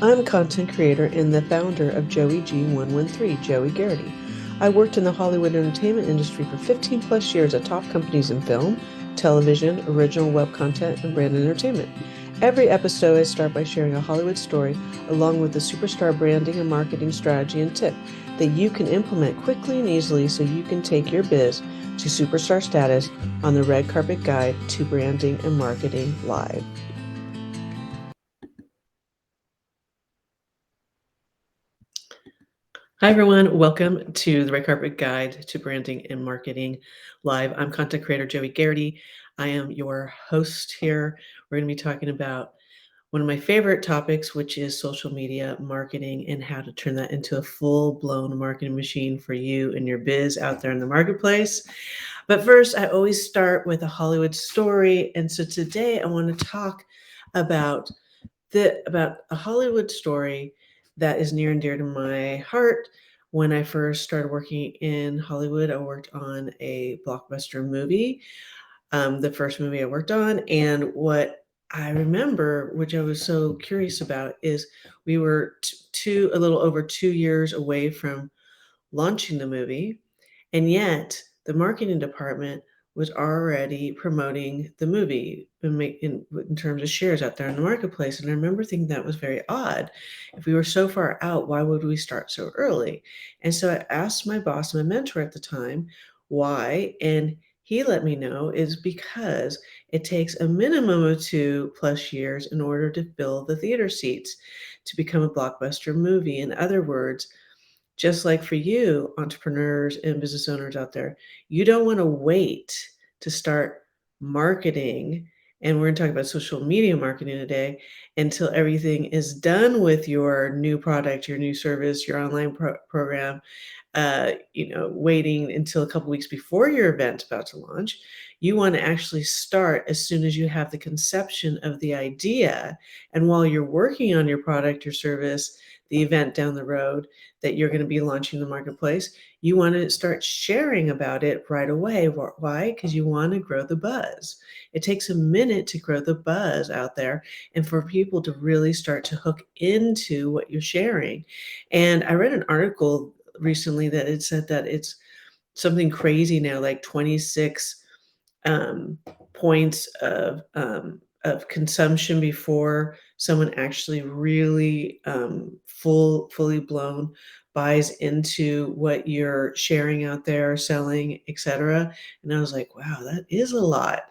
I'm content creator and the founder of Joie G 113, Joie Gharrity. I worked in the Hollywood entertainment industry for 15 plus years at top companies in film, television, original web content, and brand entertainment. Every episode, I start by sharing a Hollywood story along with a superstar branding and marketing strategy and tip that you can implement quickly and easily so you can take your biz to superstar status on the Red Carpet Guide to Branding and Marketing Live. Hi, everyone. Welcome to the Red Carpet Guide to Branding and Marketing Live. I'm content creator Joie Gharrity. I am your host here. We're going to be talking about one of my favorite topics, which is social media marketing and how to turn that into a full-blown marketing machine for you and your biz out there in the marketplace. But first, I always start with a Hollywood story. And so today I want to talk about a Hollywood story that is near and dear to my heart. When I first started working in Hollywood, I worked on a blockbuster movie, the first movie I worked on. And what I remember, which I was so curious about, is we were a little over 2 years away from launching the movie. And yet the marketing department was already promoting the movie in terms of shares out there in the marketplace. And I remember thinking that was very odd. If we were so far out, why would we start so early? And so I asked my boss, my mentor at the time, why. And he let me know is because it takes a minimum of 2+ years in order to fill the theater seats to become a blockbuster movie. In other words, just like for you, entrepreneurs and business owners out there, you don't want to wait to start marketing. And we're going to talk about social media marketing today until everything is done with your new product, your new service, your online program, waiting until a couple weeks before your event's about to launch. You want to actually start as soon as you have the conception of the idea. And while you're working on your product or service, the event down the road that you're going to be launching in the marketplace, you want to start sharing about it right away. Why? Because you want to grow the buzz. It takes a minute to grow the buzz out there and for people to really start to hook into what you're sharing. And I read an article recently that it said that it's something crazy now, like 26 points of consumption before someone actually really fully blown buys into what you're sharing out there, selling, etc. And I was like, wow, that is a lot.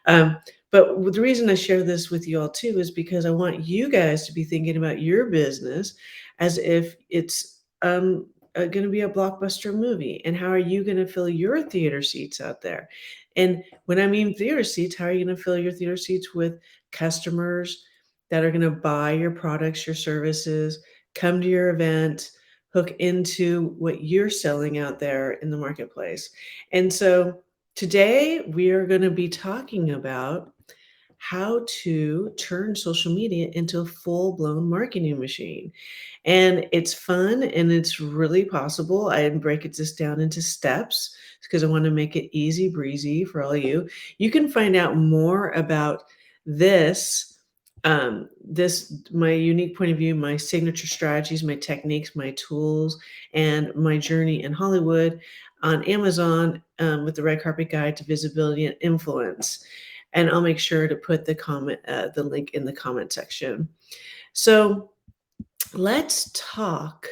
But the reason I share this with you all too is because I want you guys to be thinking about your business as if it's going to be a blockbuster movie. And how are you going to fill your theater seats out there? And when I mean theater seats, how are you going to fill your theater seats with customers that are going to buy your products, your services, come to your event, hook into what you're selling out there in the marketplace? And so today we are going to be talking about how to turn social media into a full-blown marketing machine. And it's fun and it's really possible. I break this down into steps because I want to make it easy breezy for all of you. You can find out more about this, my unique point of view, my signature strategies, my techniques, my tools, and my journey in Hollywood on Amazon with the Red Carpet Guide to Visibility and Influence. And I'll make sure to put the link in the comment section. So let's talk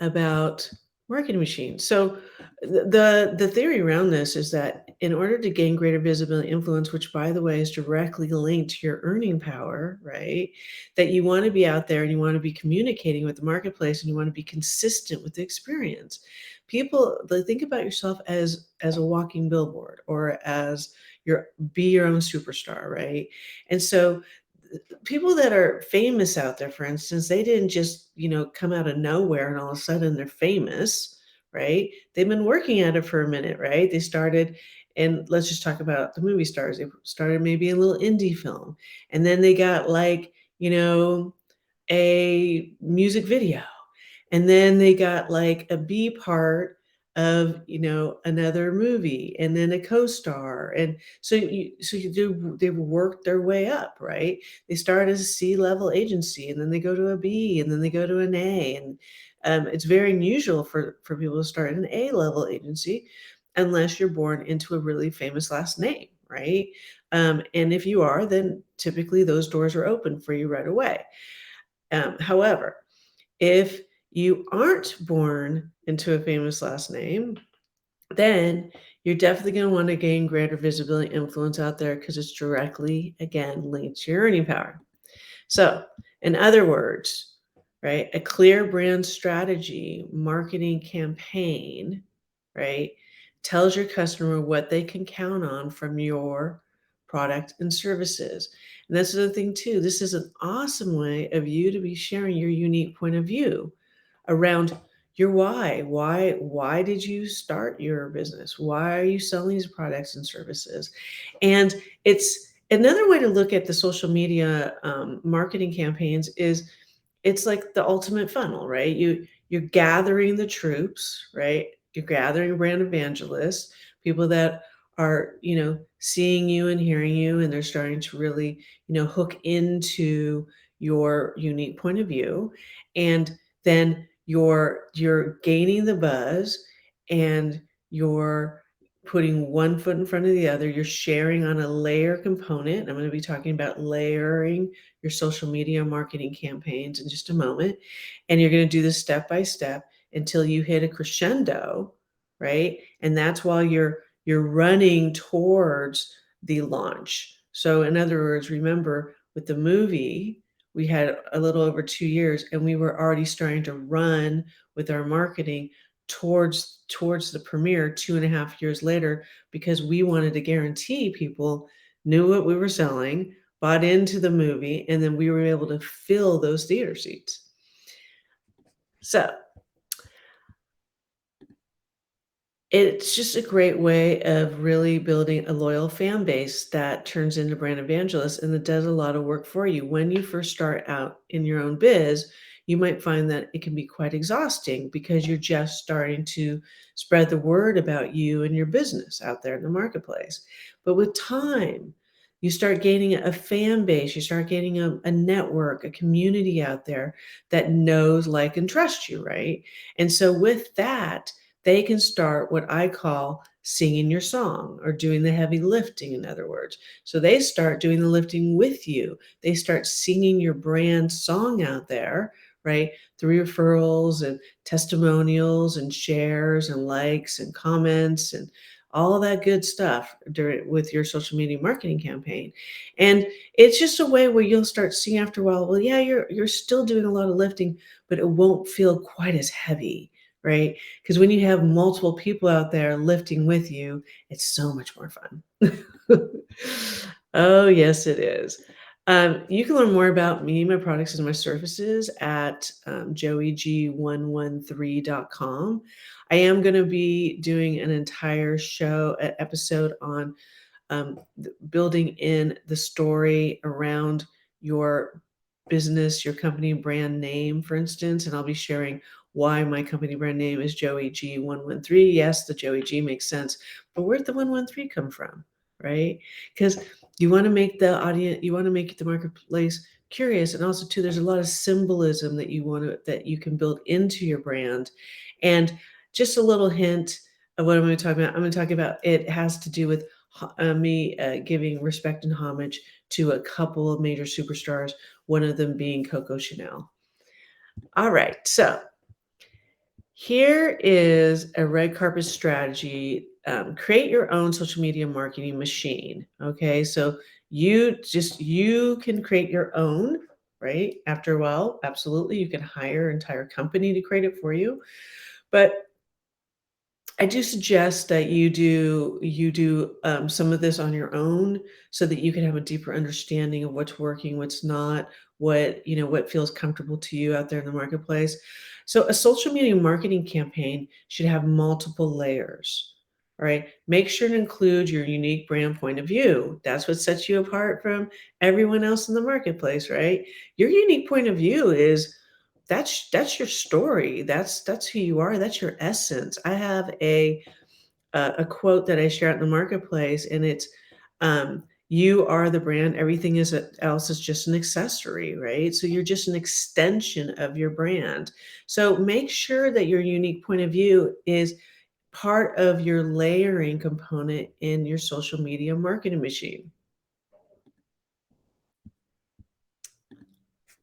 about marketing machines. So the theory around this is that in order to gain greater visibility and influence, which by the way is directly linked to your earning power, right? That you want to be out there and you want to be communicating with the marketplace and you want to be consistent with the experience. People, they think about yourself as a walking billboard or as be your own superstar, right? And so people that are famous out there, for instance, they didn't just, come out of nowhere and all of a sudden they're famous, right? They've been working at it for a minute, right? They started, and let's just talk about the movie stars. They started maybe a little indie film, and then they got like, a music video, and then they got like a B part of, another movie and then a co-star. And they work their way up, right? They start as a C-level agency and then they go to a B and then they go to an A. And it's very unusual for people to start an A-level agency unless you're born into a really famous last name, right? And if you are, then typically those doors are open for you right away. However, if you aren't born into a famous last name, then you're definitely going to want to gain greater visibility and influence out there because it's directly, again, linked to your earning power. So, in other words, right, a clear brand strategy, marketing campaign, right, tells your customer what they can count on from your product and services. And that's the thing, too. This is an awesome way of you to be sharing your unique point of view around your why. Why did you start your business? Why are you selling these products and services? And it's another way to look at the social media marketing campaigns is it's like the ultimate funnel, right? You're gathering the troops, right? You're gathering brand evangelists, people that are, seeing you and hearing you, and they're starting to really, hook into your unique point of view. And then you're gaining the buzz and you're putting one foot in front of the other. You're sharing on a layer component. I'm going to be talking about layering your social media marketing campaigns in just a moment. And you're going to do this step by step until you hit a crescendo, right? And that's while you're running towards the launch. So in other words, remember with the movie, we had a little over 2 years and we were already starting to run with our marketing towards the premiere 2.5 years later because we wanted to guarantee people knew what we were selling, bought into the movie, and then we were able to fill those theater seats. So it's just a great way of really building a loyal fan base that turns into brand evangelists and that does a lot of work for you. When you first start out in your own biz, you might find that it can be quite exhausting because you're just starting to spread the word about you and your business out there in the marketplace. But with time, you start gaining a fan base, you start gaining a network, a community out there that knows, like, and trusts you, right? And so with that, they can start what I call singing your song or doing the heavy lifting, in other words. So they start doing the lifting with you. They start singing your brand song out there, right? Through referrals and testimonials and shares and likes and comments and all of that good stuff with your social media marketing campaign. And it's just a way where you'll start seeing after a while, well, yeah, you're still doing a lot of lifting, but it won't feel quite as heavy, right? Because when you have multiple people out there lifting with you, it's so much more fun. Oh, yes, it is. You can learn more about me, my products, and my services at joieg113.com. I am going to be doing an entire episode on building in the story around your business, your company brand name, for instance. And I'll be sharing why my company brand name is Joie G113. Yes, the Joie G makes sense, but where'd the 113 come from, right? Because you want to make the audience, you want to make the marketplace curious. And also too, there's a lot of symbolism that you can build into your brand. And just a little hint of what I'm going to talk about. I'm going to talk about it has to do with me giving respect and homage to a couple of major superstars, one of them being Coco Chanel. All right, so here is a red carpet strategy. Create your own social media marketing machine. Okay, so you can create your own, right? After a while, absolutely, you can hire an entire company to create it for you, but I do suggest that you do some of this on your own so that you can have a deeper understanding of what's working, what's not, what feels comfortable to you out there in the marketplace. So a social media marketing campaign should have multiple layers. All right. Make sure to include your unique brand point of view. That's what sets you apart from everyone else in the marketplace, right? Your unique point of view is that's your story. That's who you are. That's your essence. I have a quote that I share out in the marketplace, and it's, "You are the brand. Everything else is just an accessory," right? So you're just an extension of your brand. So make sure that your unique point of view is part of your layering component in your social media marketing machine.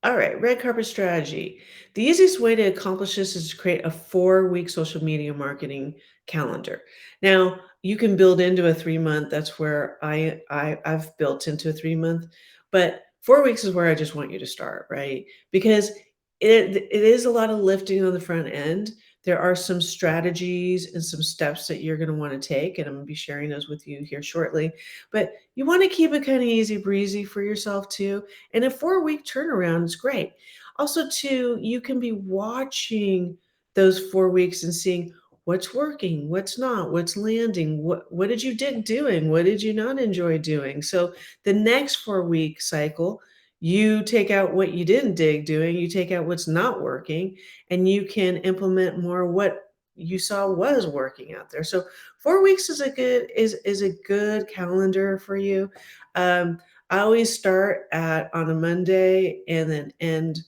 All right, red carpet strategy. The easiest way to accomplish this is to create a 4-week social media marketing calendar. Now, you can build into a 3-month. That's where I've built into a 3-month, but 4 weeks is where I just want you to start, right? Because it is a lot of lifting on the front end. There are some strategies and some steps that you're going to want to take, and I'm going to be sharing those with you here shortly. But you want to keep it kind of easy breezy for yourself too, and a 4-week turnaround is great. Also, too, you can be watching those 4 weeks and seeing what's working, what's not, what's landing, what did you dig doing, what did you not enjoy doing. So the next 4-week cycle, you take out what you didn't dig doing, you take out what's not working, and you can implement more what you saw was working out there. So 4 weeks is a good calendar for you. Um, I always start at on a Monday and then end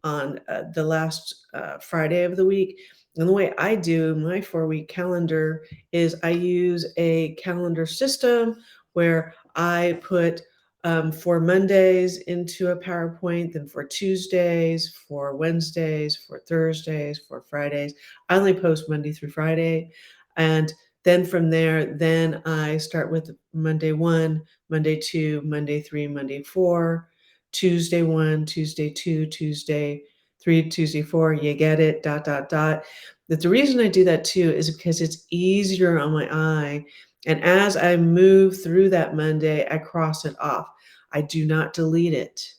on the last Friday of the week. And the way I do my 4-week calendar is I use a calendar system where I put for Mondays into a PowerPoint, then for Tuesdays, for Wednesdays, for Thursdays, for Fridays. I only post Monday through Friday. And then from there, then I start with Monday 1, Monday 2, Monday 3, Monday 4, Tuesday 1, Tuesday 2, Tuesday 3, Tuesday 4. You get it, dot, dot, dot. But the reason I do that too is because it's easier on my eye. And as I move through that Monday, I cross it off. I do not delete it.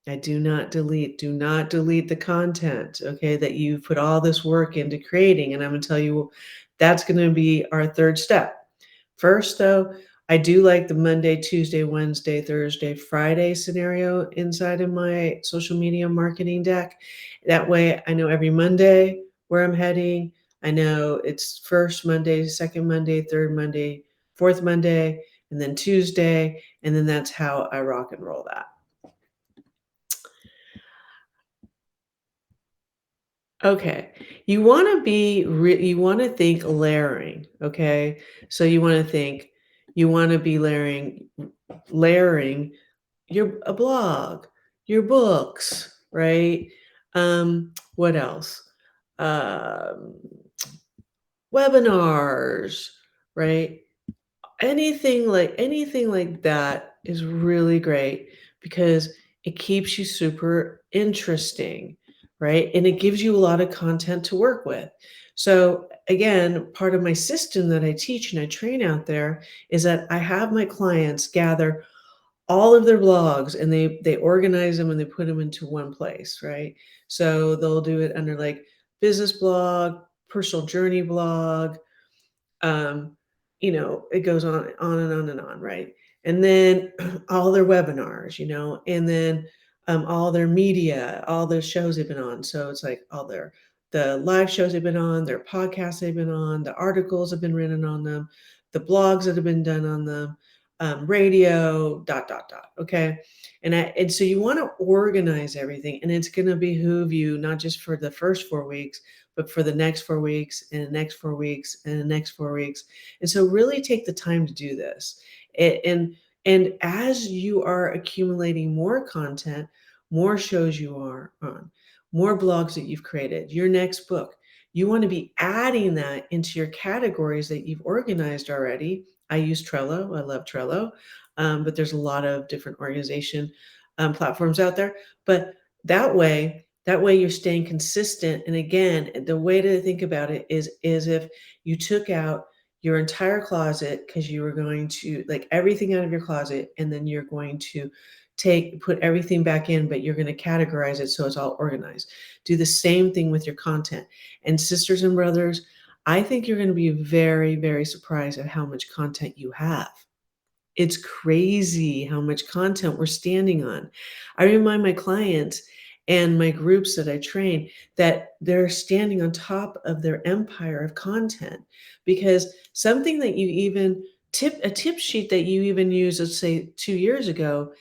I do not delete the content, okay, that you put all this work into creating. And I'm going to tell you that's going to be our third step. First, though, I do like the Monday, Tuesday, Wednesday, Thursday, Friday scenario inside of my social media marketing deck. That way, I know every Monday where I'm heading. I know it's first Monday, second Monday, third Monday, fourth Monday, and then Tuesday. And then that's how I rock and roll that. Okay. You wanna think layering, okay? So you wanna be layering your a blog, your books, right? What else? Um, Webinars, right? Anything like that is really great because it keeps you super interesting, right? And it gives you a lot of content to work with. So again, part of my system that I teach and I train out there is that I have my clients gather all of their blogs and they organize them and they put them into one place, right? So they'll do it under like business blog, personal journey blog, um, it goes on and on and on, right? And then all their webinars, and then all their media, all the shows they've been on. So it's like the live shows they've been on, their podcasts they've been on, the articles have been written on them, the blogs that have been done on them, radio, dot dot dot. Okay, and so you want to organize everything, and it's going to behoove you not just for the first 4 weeks, but for the next 4 weeks and the next 4 weeks and the next 4 weeks. And so really take the time to do this. And as you are accumulating more content, more shows you are on, more blogs that you've created, your next book, you want to be adding that into your categories that you've organized already. I use Trello. I love Trello. But there's a lot of different organization platforms out there. But that way you're staying consistent. And again, the way to think about it is if you took out your entire closet because you were going to like everything out of your closet, and then you're going to put everything back in, but you're going to categorize it so it's all organized. Do the same thing with your content. And sisters and brothers, I think you're going to be very, very surprised at how much content you have. It's crazy how much content we're standing on. I remind my clients and my groups that I train, that they're standing on top of their empire of content. Because something that you even a tip sheet that you even used, let's say 2 years ago,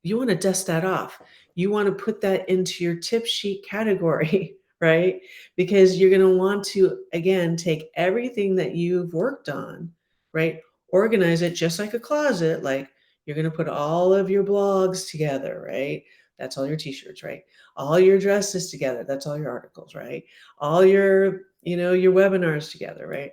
you want to dust that off. You want to put that into your tip sheet category, right? Because you're going to want to, again, take everything that you've worked on, right? Organize it just like a closet. Like, you're going to put all of your blogs together, right? That's all your t-shirts, right? All your dresses together. That's all your articles, right? All your, your webinars together, right?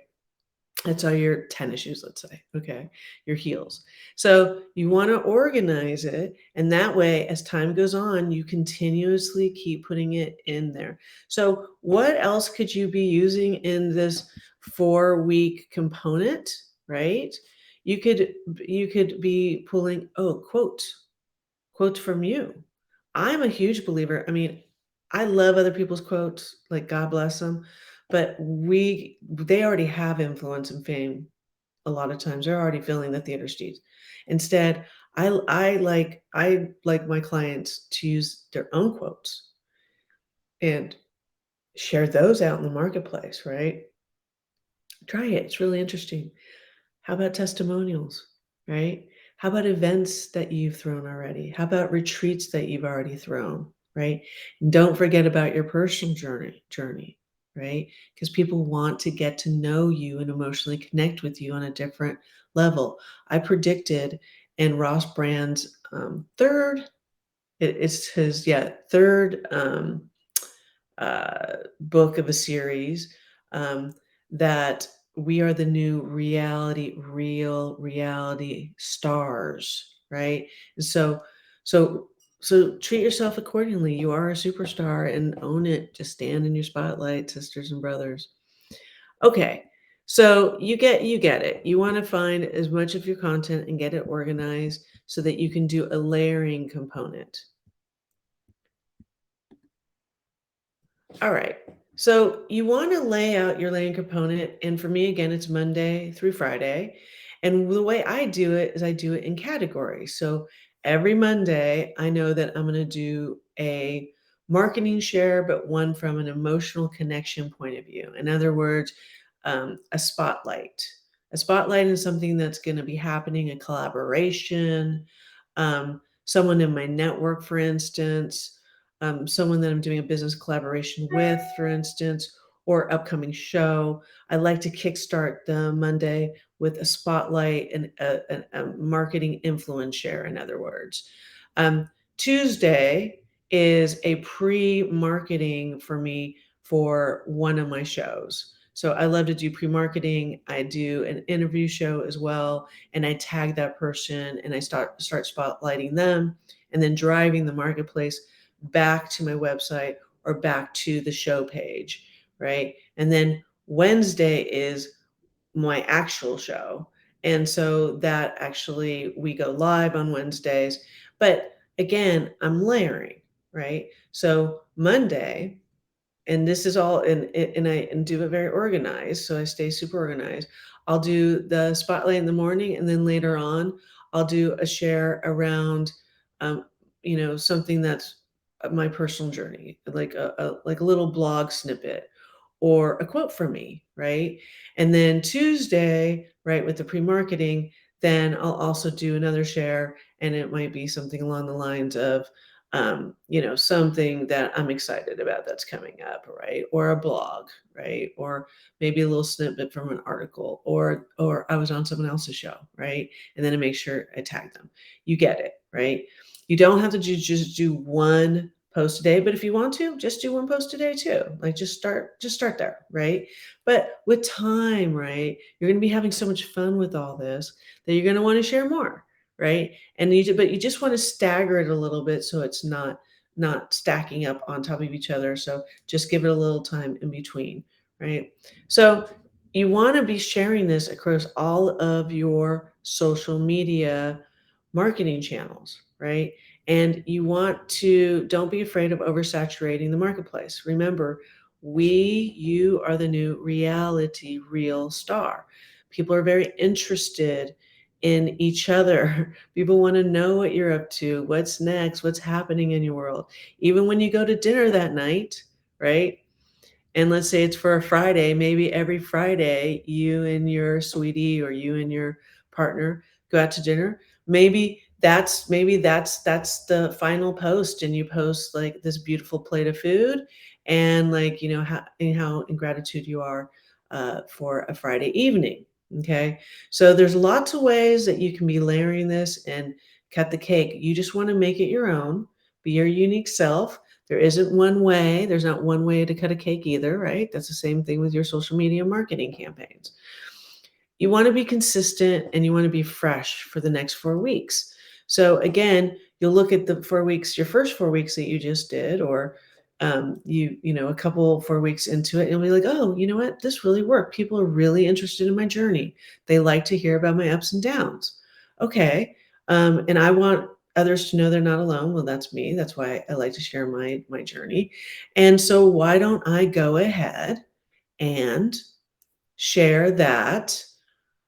That's all your tennis shoes, let's say, okay, your heels. So you want to organize it, and that way, as time goes on, you continuously keep putting it in there. So what else could you be using in this 4-week component, right? You could be pulling, quotes from you. I'm a huge believer. I mean, I love other people's quotes, like God bless them, but they already have influence and fame. A lot of times they're already filling the theater seats. Instead, I like my clients to use their own quotes and share those out in the marketplace, right? Try it. It's really interesting. How about testimonials, right? How about events that you've thrown already? How about retreats that you've already thrown, right? And don't forget about your personal journey, right? Because people want to get to know you and emotionally connect with you on a different level. I predicted in Ross Brand's it's his, third book of a series, um, that we are the new real reality stars, right? And so, so treat yourself accordingly. You are a superstar and own it. Just stand in your spotlight, sisters and brothers. Okay. So you get it. You want to find as much of your content and get it organized so that you can do a layering component. All right. So you want to lay out your laying component. And for me, again, it's Monday through Friday. And the way I do it is I do it in categories. So every Monday, I know that I'm going to do a marketing share, but one from an emotional connection point of view. In other words, a spotlight. A spotlight is something that's going to be happening, a collaboration, someone in my network, for instance, someone that I'm doing a business collaboration with, for instance, or upcoming show. I like to kickstart the Monday with a spotlight and a marketing influence share, in other words. Tuesday is a pre-marketing for me for one of my shows. So I love to do pre-marketing. I do an interview show as well, and I tag that person and I start spotlighting them, and then driving the marketplace back to my website or back to the show page, right? And then Wednesday is my actual show. And so that actually we go live on Wednesdays. But again, I'm layering, right? So Monday, and this is all, and do it very organized, so I stay super organized. I'll do the spotlight in the morning, and then later on I'll do a share around um, something that's my personal journey, like a little blog snippet or a quote from me, right? And then Tuesday, right, with the pre-marketing, then I'll also do another share, and it might be something along the lines of something that I'm excited about that's coming up, right? Or a blog, right? Or maybe a little snippet from an article, or I was on someone else's show, right? And then I make sure I tag them. You get it, right? You don't have to just do one post a day, but if you want to, just do one post a day too. Like, just start there, right? But with time, right, you're going to be having so much fun with all this that you're going to want to share more, right? But you just want to stagger it a little bit so it's not stacking up on top of each other. So just give it a little time in between, right? So you want to be sharing this across all of your social media marketing channels, right? And don't be afraid of oversaturating the marketplace. Remember, you are the new reality real star. People are very interested in each other. People want to know what you're up to, what's next, what's happening in your world. Even when you go to dinner that night, right? And let's say it's for a Friday, maybe every Friday, you and your sweetie or you and your partner go out to dinner. Maybe that's the final post, and you post like this beautiful plate of food, and like how in gratitude you are for a Friday evening. Okay, so there's lots of ways that you can be layering this and cut the cake. You just want to make it your own, be your unique self. There isn't one way. There's not one way to cut a cake either, right? That's the same thing with your social media marketing campaigns. You want to be consistent and you want to be fresh for the next 4 weeks. So again, you'll look at the 4 weeks, your first 4 weeks that you just did, or a couple 4 weeks into it, and you'll be like, oh, you know what? This really worked. People are really interested in my journey. They like to hear about my ups and downs. Okay. And I want others to know they're not alone. Well, that's me. That's why I like to share my journey. And so why don't I go ahead and share that,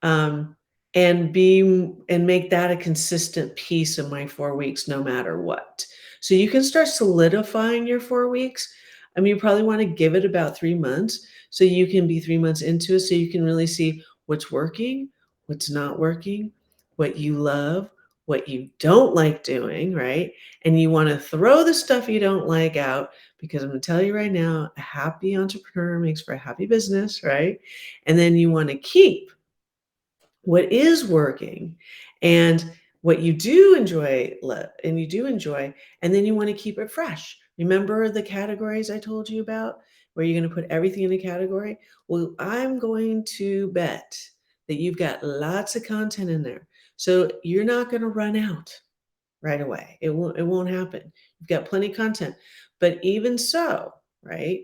um, and make that a consistent piece of my 4 weeks no matter what. So you can start solidifying your 4 weeks. I mean, you probably want to give it about 3 months, so you can be 3 months into it, so you can really see what's working, what's not working, what you love, what you don't like doing, right? And you want to throw the stuff you don't like out, because I'm going to tell you right now, a happy entrepreneur makes for a happy business, right? And then you want to keep what is working and what you do enjoy, and you do enjoy, and then you want to keep it fresh. Remember the categories I told you about, where you're going to put everything in a category? Well, I'm going to bet that you've got lots of content in there, so you're not going to run out right away. It won't happen. You've got plenty of content. But even so, right?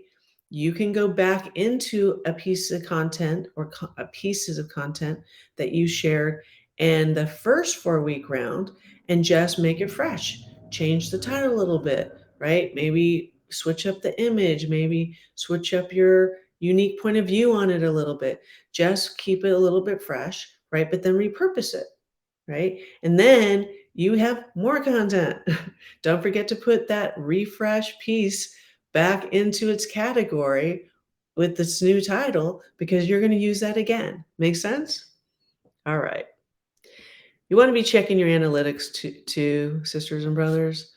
You can go back into a piece of content, or pieces of content that you shared in the first 4 week round, and just make it fresh. Change the title a little bit, right? Maybe switch up the image, maybe switch up your unique point of view on it a little bit. Just keep it a little bit fresh, right? But then repurpose it, right? And then you have more content. Don't forget to put that refresh piece back into its category with this new title, because you're going to use that again. Make sense? All right. You want to be checking your analytics too, sisters and brothers.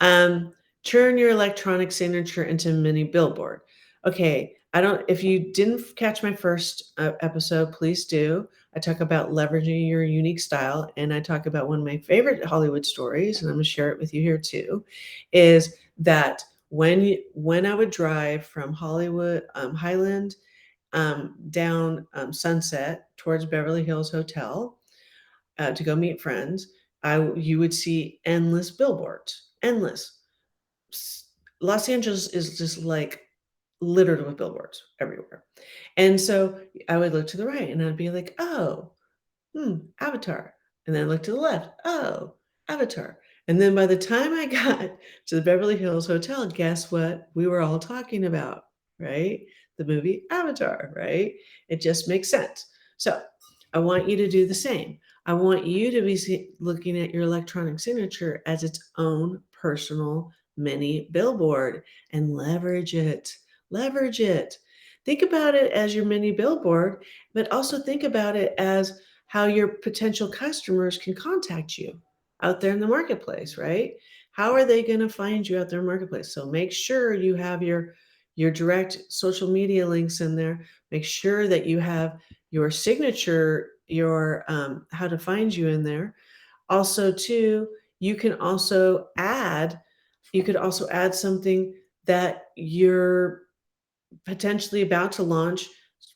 Um, Turn your electronic signature into a mini billboard. Okay, if you didn't catch my first episode, please do. I talk about leveraging your unique style, and I talk about one of my favorite Hollywood stories, and I'm going to share it with you here too, is that when I would drive from Hollywood, Highland, down Sunset towards Beverly Hills Hotel, to go meet friends, you would see endless billboards, endless. Los Angeles is just like littered with billboards everywhere. And so I would look to the right and I'd be like, oh, Avatar. And then I look to the left, oh, Avatar. And then by the time I got to the Beverly Hills Hotel, guess what we were all talking about, right? The movie Avatar, right? It just makes sense. So I want you to do the same. I want you to be looking at your electronic signature as its own personal mini billboard, and leverage it. Leverage it. Think about it as your mini billboard, but also think about it as how your potential customers can contact you out there in the marketplace, right? How are they going to find you out there in the marketplace? So make sure you have your direct social media links in there. Make sure that you have your signature, your how to find you in there. Also, too, you can also add you could also add something that you're potentially about to launch,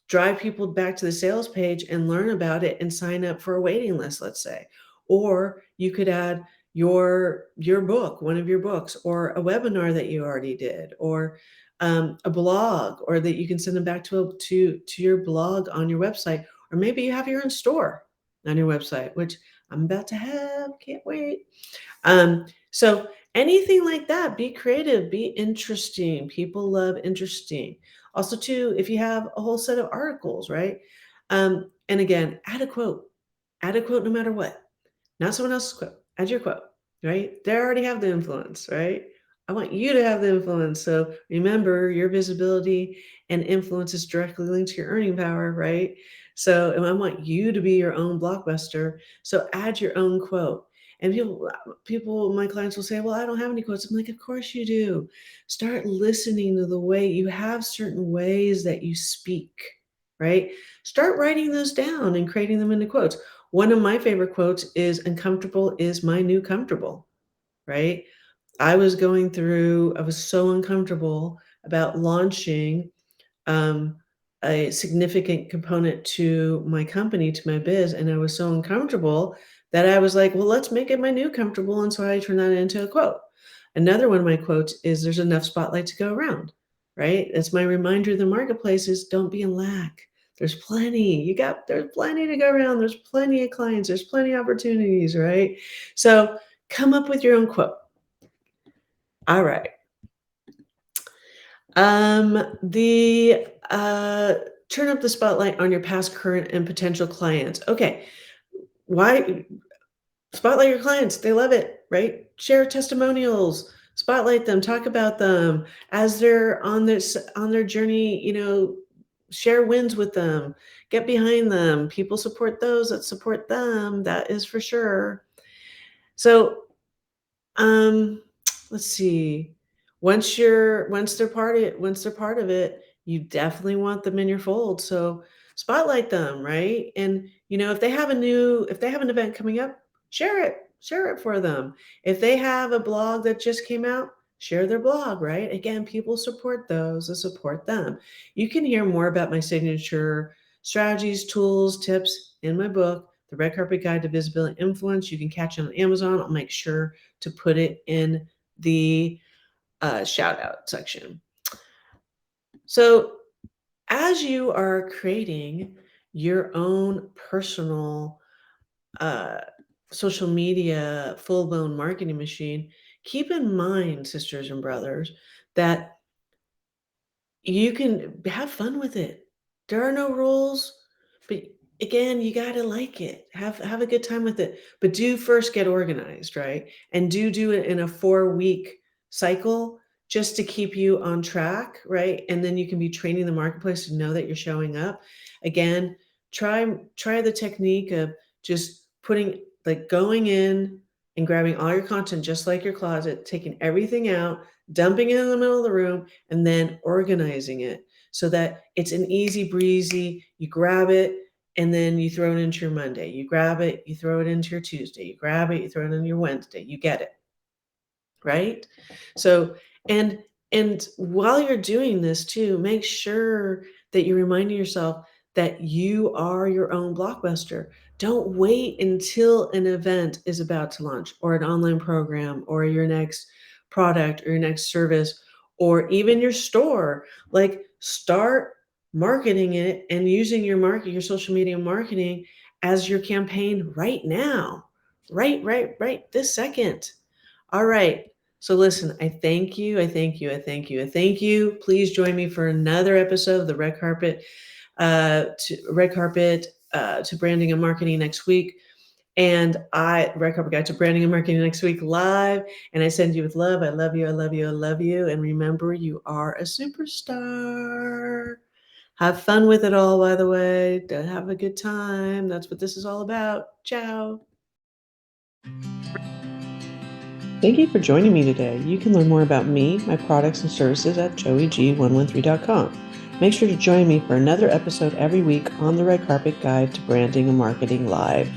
drive people back to the sales page and learn about it and sign up for a waiting list, let's say. Or you could add your book, one of your books, or a webinar that you already did, or a blog, or that you can send them back to your blog on your website, or maybe you have your own store on your website, which I'm about to have. Can't wait. So anything like that, be creative, be interesting. People love interesting. Also, too, if you have a whole set of articles, right? And again, add a quote. Add a quote no matter what. Not someone else's quote. Add your quote, right? They already have the influence, right? I want you to have the influence. So remember, your visibility and influence is directly linked to your earning power, right? So and I want you to be your own blockbuster. So add your own quote. And my clients will say, well, I don't have any quotes. I'm like, of course you do. Start listening to the way you have certain ways that you speak, right? Start writing those down and creating them into quotes. One of my favorite quotes is uncomfortable is my new comfortable, right? I was so uncomfortable about launching a significant component to my company, to my biz, and I was so uncomfortable that I was like, well, let's make it my new comfortable. And so I turned that into a quote. Another one of my quotes is there's enough spotlight to go around, right? It's my reminder the marketplace is don't be in lack. There's plenty. There's plenty to go around. There's plenty of clients. There's plenty of opportunities, right? So come up with your own quote. All right. The turn up the spotlight on your past, current, and potential clients. Okay. Why spotlight your clients? They love it, right? Share testimonials, spotlight them, talk about them as they're on their journey, share wins with them, get behind them. People support those that support them. That is for sure. So um, let's see. Once they're part of it, you definitely want them in your fold. So spotlight them, right? And if they have an event coming up, share it for them. If they have a blog that just came out, share their blog, right? Again, people support those that support them. You can hear more about my signature strategies, tools, tips in my book, The Red Carpet Guide to Visibility and Influence. You can catch it on Amazon. I'll make sure to put it in the shout out section. So, as you are creating your own personal uh, social media full blown marketing machine, keep in mind, sisters and brothers, that you can have fun with it. There are no rules, but again, you gotta like it. Have a good time with it. But do first get organized, right? And do it in a 4-week cycle just to keep you on track, right? And then you can be training the marketplace to know that you're showing up. Again, try the technique of just going in and grabbing all your content just like your closet, taking everything out, dumping it in the middle of the room, and then organizing it so that it's an easy breezy. You grab it and then you throw it into your Monday. You grab it, you throw it into your Tuesday. You grab it, you throw it into your Wednesday. You get it, right? So, and while you're doing this too, make sure that you're reminding yourself that you are your own blockbuster. Don't wait until an event is about to launch or an online program or your next product or your next service or even your store. Like start marketing it and using your social media marketing as your campaign right now. Right this second. All right. So listen, I thank you. I thank you. I thank you. I thank you. Please join me for another episode of the Red Carpet to Branding and Marketing next week. And Red Carpet Guide to Branding and Marketing next week live. And I send you with love. I love you. I love you. I love you. And remember, you are a superstar. Have fun with it all, by the way. Have a good time. That's what this is all about. Ciao. Thank you for joining me today. You can learn more about me, my products, and services at joieg113.com. Make sure to join me for another episode every week on the Red Carpet Guide to Branding and Marketing Live.